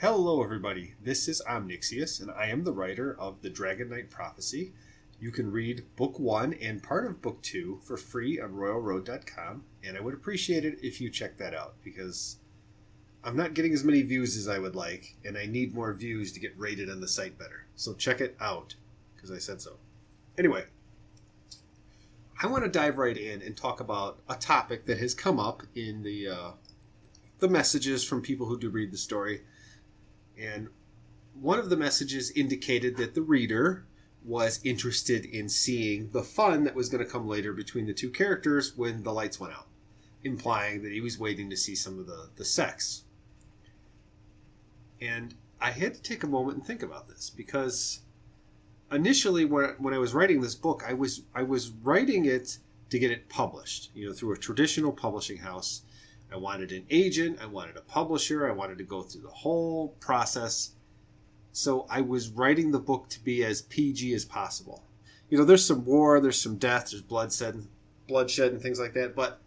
Hello, everybody. This is Omnixius, and I am the writer of the Dragon Knight Prophecy. You can read Book 1 and part of Book 2 for free on RoyalRoad.com, and I would appreciate it if you check that out, because I'm not getting as many views as I would like, and I need more views to get rated on the site better. So check it out, because I said so. Anyway, I want to dive right in and talk about a topic that has come up in the messages from people who do read the story. And one of the messages indicated that the reader was interested in seeing the fun that was going to come later between the two characters when the lights went out, implying that he was waiting to see some of the sex. And I had to take a moment and think about this, because initially when I was writing this book, I was writing it to get it published, through a traditional publishing house. I wanted an agent, I wanted a publisher, I wanted to go through the whole process. So I was writing the book to be as PG as possible. There's some war, there's some death, there's bloodshed and things like that, but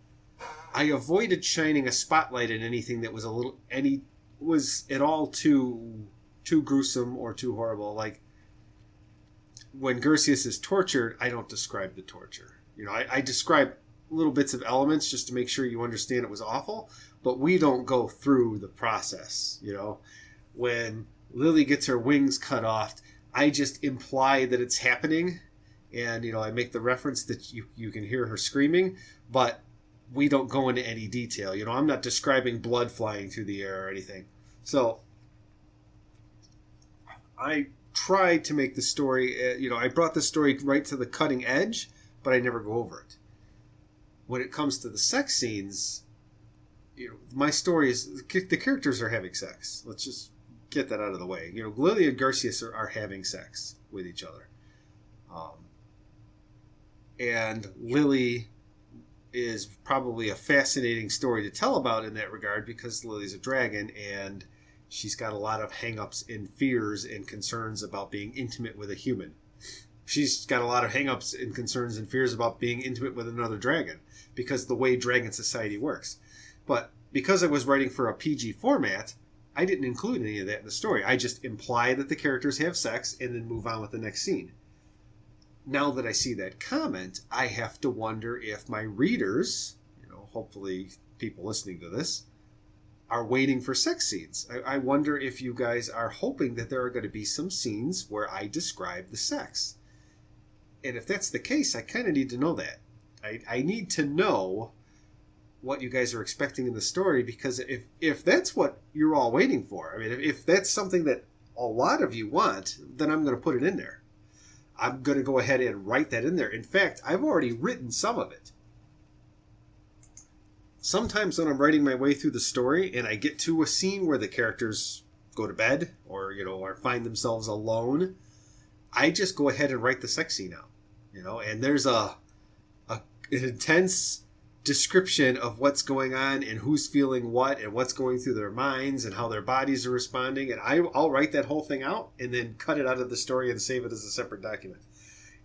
I avoided shining a spotlight at anything that was at all too gruesome or too horrible. Like when Gersius is tortured, I don't describe the torture. I describe little bits of elements just to make sure you understand it was awful, but we don't go through the process. When Lily gets her wings cut off, I just imply that it's happening, and I make the reference that you can hear her screaming, but we don't go into any detail. I'm not describing blood flying through the air or anything. So I tried to make the story, I brought the story right to the cutting edge, but I never go over it. When it comes to the sex scenes, my story is the characters are having sex. Let's just get that out of the way. Lily and Gersius are having sex with each other. And Lily is probably a fascinating story to tell about in that regard, because Lily's a dragon and she's got a lot of hang-ups and fears and concerns about being intimate with a human. She's got a lot of hang-ups and concerns and fears about being intimate with another dragon, because the way dragon society works. But because I was writing for a PG format, I didn't include any of that in the story. I just imply that the characters have sex and then move on with the next scene. Now that I see that comment, I have to wonder if my readers, hopefully people listening to this, are waiting for sex scenes. I wonder if you guys are hoping that there are going to be some scenes where I describe the sex. And if that's the case, I kind of need to know that. I need to know what you guys are expecting in the story, because if that's what you're all waiting for, if that's something that a lot of you want, then I'm going to put it in there. I'm going to go ahead and write that in there. In fact, I've already written some of it. Sometimes when I'm writing my way through the story and I get to a scene where the characters go to bed or find themselves alone, I just go ahead and write the sex scene out. And there's an intense description of what's going on and who's feeling what and what's going through their minds and how their bodies are responding. And I'll write that whole thing out and then cut it out of the story and save it as a separate document.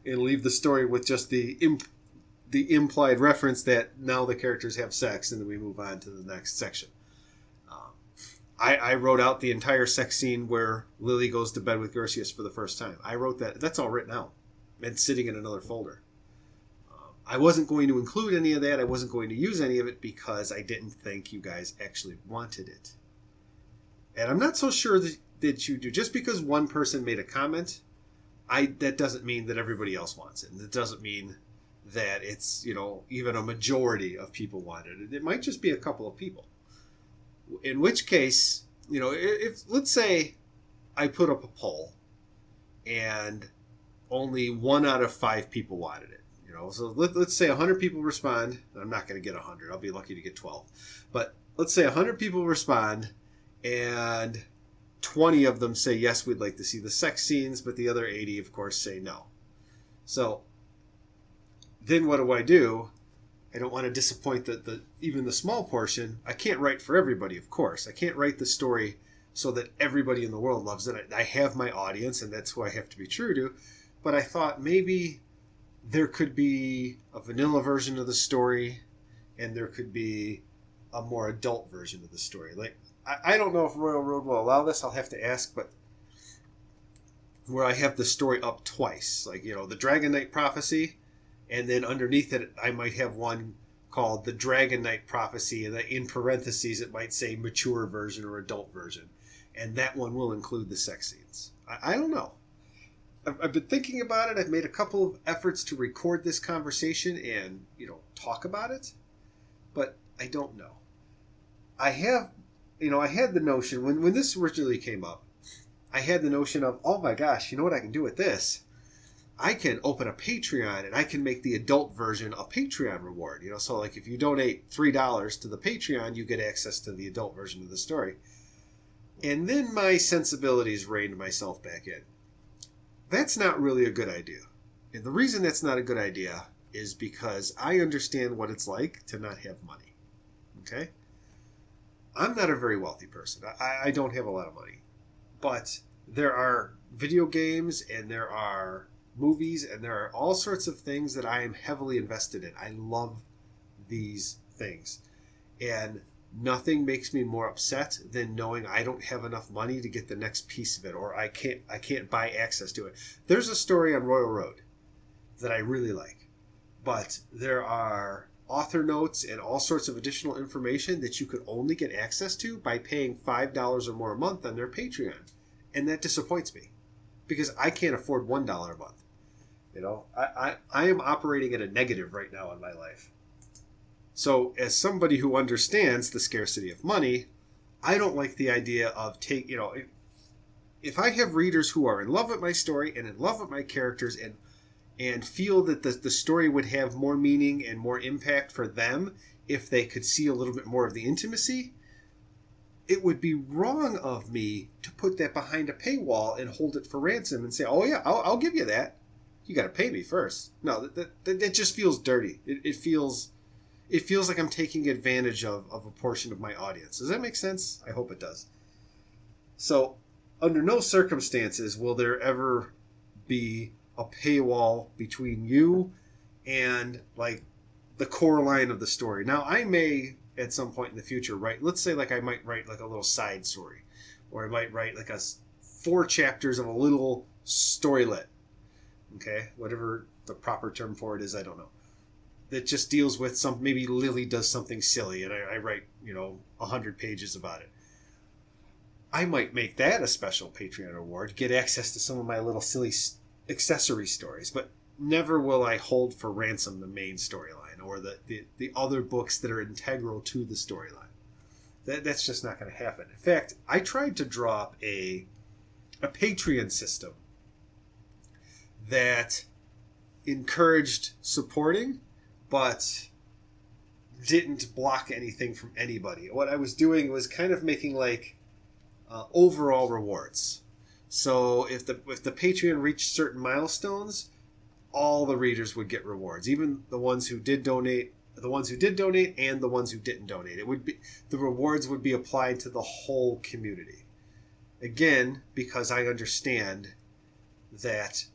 And leave the story with just the implied reference that now the characters have sex, and then we move on to the next section. I wrote out the entire sex scene where Lily goes to bed with Gersius for the first time. I wrote that. That's all written out and sitting in another folder. I wasn't going to include any of that. I wasn't going to use any of it because I didn't think you guys actually wanted it. And I'm not so sure that you do. Just because one person made a comment, that doesn't mean that everybody else wants it. And it doesn't mean that it's, even a majority of people wanted it. It might just be a couple of people. In which case, if let's say I put up a poll and only 1 out of 5 people wanted it. So let's say 100 people respond. I'm not going to get 100. I'll be lucky to get 12. But let's say 100 people respond and 20 of them say, yes, we'd like to see the sex scenes, but the other 80, of course, say no. So then what do? I don't want to disappoint even the small portion. I can't write for everybody, of course. I can't write the story so that everybody in the world loves it. I have my audience, and that's who I have to be true to. But I thought maybe there could be a vanilla version of the story, and there could be a more adult version of the story. Like I don't know if Royal Road will allow this. I'll have to ask, but where I have the story up twice, like, the Dragon Knight Prophecy, and then underneath it, I might have one called the Dragon Knight Prophecy, and then in parentheses, it might say mature version or adult version. And that one will include the sex scenes. I don't know. I've been thinking about it. I've made a couple of efforts to record this conversation and, talk about it. But I don't know. I have, I had the notion, when this originally came up, I had the notion of, oh my gosh, you know what I can do with this? I can open a Patreon and I can make the adult version a Patreon reward. So like if you donate $3 to the Patreon, you get access to the adult version of the story. And then my sensibilities reined myself back in. That's not really a good idea. And the reason that's not a good idea is because I understand what it's like to not have money. Okay? I'm not a very wealthy person. I don't have a lot of money. But there are video games and there are movies and there are all sorts of things that I am heavily invested in. I love these things. And nothing makes me more upset than knowing I don't have enough money to get the next piece of it, or I can't buy access to it. There's a story on Royal Road that I really like, but there are author notes and all sorts of additional information that you could only get access to by paying $5 or more a month on their Patreon. And that disappoints me because I can't afford $1 a month. I am operating at a negative right now in my life. So as somebody who understands the scarcity of money, I don't like the idea of if I have readers who are in love with my story and in love with my characters and feel that the story would have more meaning and more impact for them if they could see a little bit more of the intimacy, it would be wrong of me to put that behind a paywall and hold it for ransom and say, oh yeah, I'll give you that. You got to pay me first. No, that just feels dirty. It feels like I'm taking advantage of a portion of my audience. Does that make sense? I hope it does. So, under no circumstances will there ever be a paywall between you and, like, the core line of the story. Now, I may, at some point in the future, let's say, like, I might write, like, a little side story. Or I might write, like, 4 chapters of a little storylet. Okay? Whatever the proper term for it is, I don't know. That just deals with maybe Lily does something silly and I write, 100 pages about it. I might make that a special Patreon award, get access to some of my little silly accessory stories, but never will I hold for ransom the main storyline or the other books that are integral to the storyline. That's just not going to happen. In fact, I tried to draw up a Patreon system that encouraged supporting but didn't block anything from anybody. What I was doing was kind of making overall rewards. So if the Patreon reached certain milestones, all the readers would get rewards, even the ones who did donate, and the ones who didn't donate. The rewards would be applied to the whole community. Again, because I understand that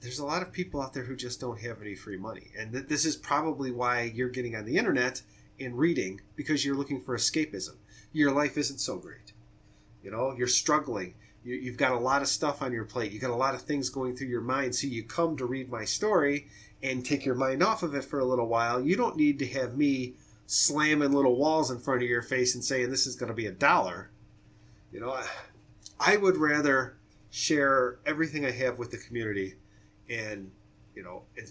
there's a lot of people out there who just don't have any free money. And this is probably why you're getting on the internet and reading, because you're looking for escapism. Your life isn't so great. You're struggling. You've got a lot of stuff on your plate. You've got a lot of things going through your mind. So you come to read my story and take your mind off of it for a little while. You don't need to have me slamming little walls in front of your face and saying this is going to be $1. I would rather share everything I have with the community and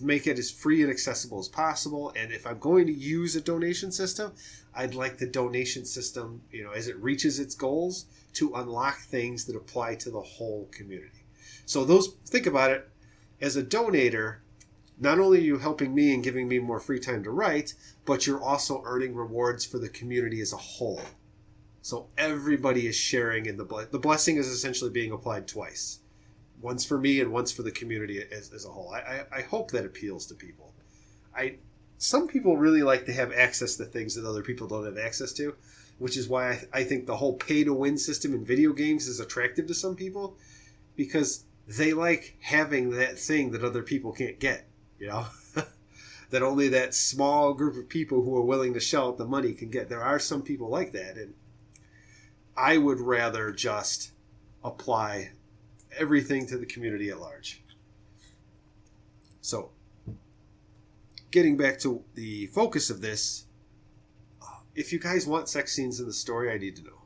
make it as free and accessible as possible. And if I'm going to use a donation system, I'd like the donation system, as it reaches its goals, to unlock things that apply to the whole community. So think about it, as a donator, not only are you helping me and giving me more free time to write, but you're also earning rewards for the community as a whole. So everybody is sharing in the blessing is essentially being applied twice. Once for me and once for the community as a whole. I hope that appeals to people. Some people really like to have access to things that other people don't have access to, which is why I think the whole pay-to-win system in video games is attractive to some people, because they like having that thing that other people can't get, that only that small group of people who are willing to shell out the money can get. There are some people like that, and I would rather just apply everything to the community at large. So, getting back to the focus of this, if you guys want sex scenes in the story, I need to know.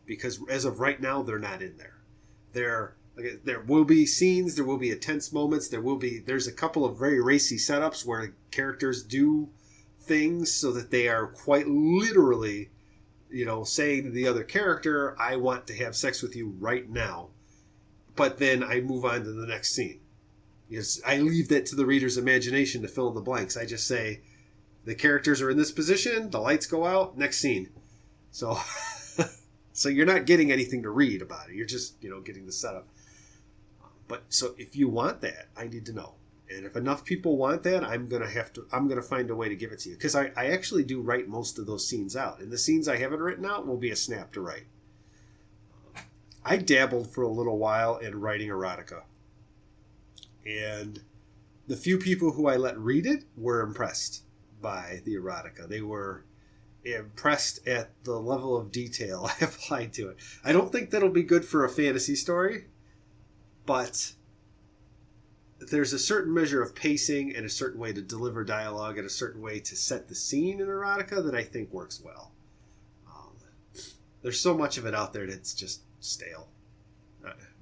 Because as of right now, they're not in there. There will be scenes, there will be intense moments, there's a couple of very racy setups where characters do things so that they are quite literally, saying to the other character, I want to have sex with you right now. But then I move on to the next scene. Yes, I leave that to the reader's imagination to fill in the blanks. I just say, the characters are in this position, the lights go out, next scene. So so you're not getting anything to read about it. You're just, getting the setup. But so if you want that, I need to know. And if enough people want that, I'm going to find a way to give it to you. Because I actually do write most of those scenes out. And the scenes I haven't written out will be a snap to write. I dabbled for a little while in writing erotica. And the few people who I let read it were impressed by the erotica. They were impressed at the level of detail I applied to it. I don't think that'll be good for a fantasy story, but there's a certain measure of pacing and a certain way to deliver dialogue and a certain way to set the scene in erotica that I think works well. There's so much of it out there that's just stale.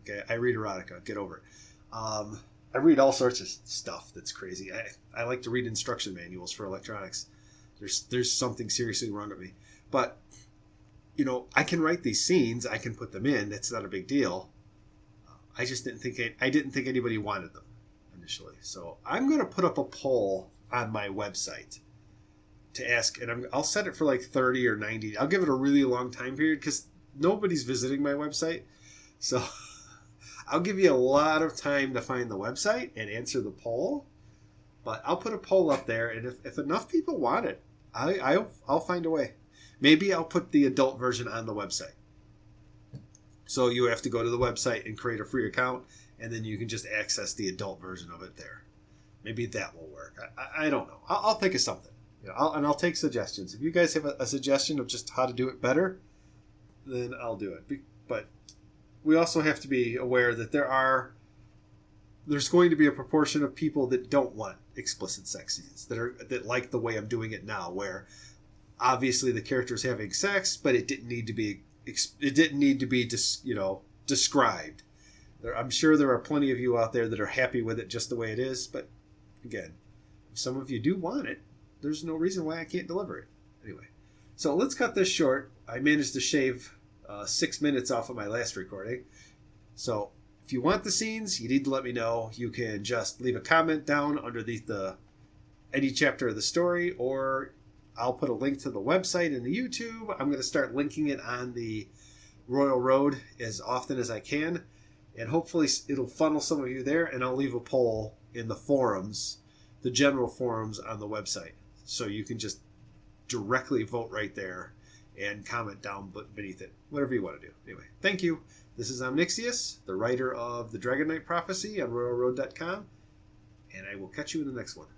Okay, I read erotica. Get over it. I read all sorts of stuff that's crazy. I like to read instruction manuals for electronics. There's something seriously wrong with me. But, I can write these scenes. I can put them in. That's not a big deal. I just didn't think anybody wanted them initially. So I'm going to put up a poll on my website to ask, and I'll set it for like 30 or 90. I'll give it a really long time period because nobody's visiting my website. So I'll give you a lot of time to find the website and answer the poll. But I'll put a poll up there, and if enough people want it, I'll find a way. Maybe I'll put the adult version on the website. So you have to go to the website and create a free account, and then you can just access the adult version of it there. Maybe that will work. I don't know. I'll think of something. I'll take suggestions. If you guys have a suggestion of just how to do it better, then I'll do it. But we also have to be aware that there's going to be a proportion of people that don't want explicit sex scenes, that like the way I'm doing it now, where obviously the character's having sex, but it didn't need to be described. I'm sure there are plenty of you out there that are happy with it just the way it is, but again, if some of you do want it, there's no reason why I can't deliver it. Anyway, so let's cut this short. I managed to shave 6 minutes off of my last recording. So if you want the scenes, you need to let me know. You can just leave a comment down underneath any chapter of the story, or I'll put a link to the website and the YouTube. I'm going to start linking it on the Royal Road as often as I can, and hopefully it'll funnel some of you there, and I'll leave a poll in the forums, the general forums on the website, so you can just directly vote right there and comment down beneath it, whatever you want to do. Anyway, thank you. This is Omnixius, the writer of the Dragon Knight Prophecy on RoyalRoad.com, and I will catch you in the next one.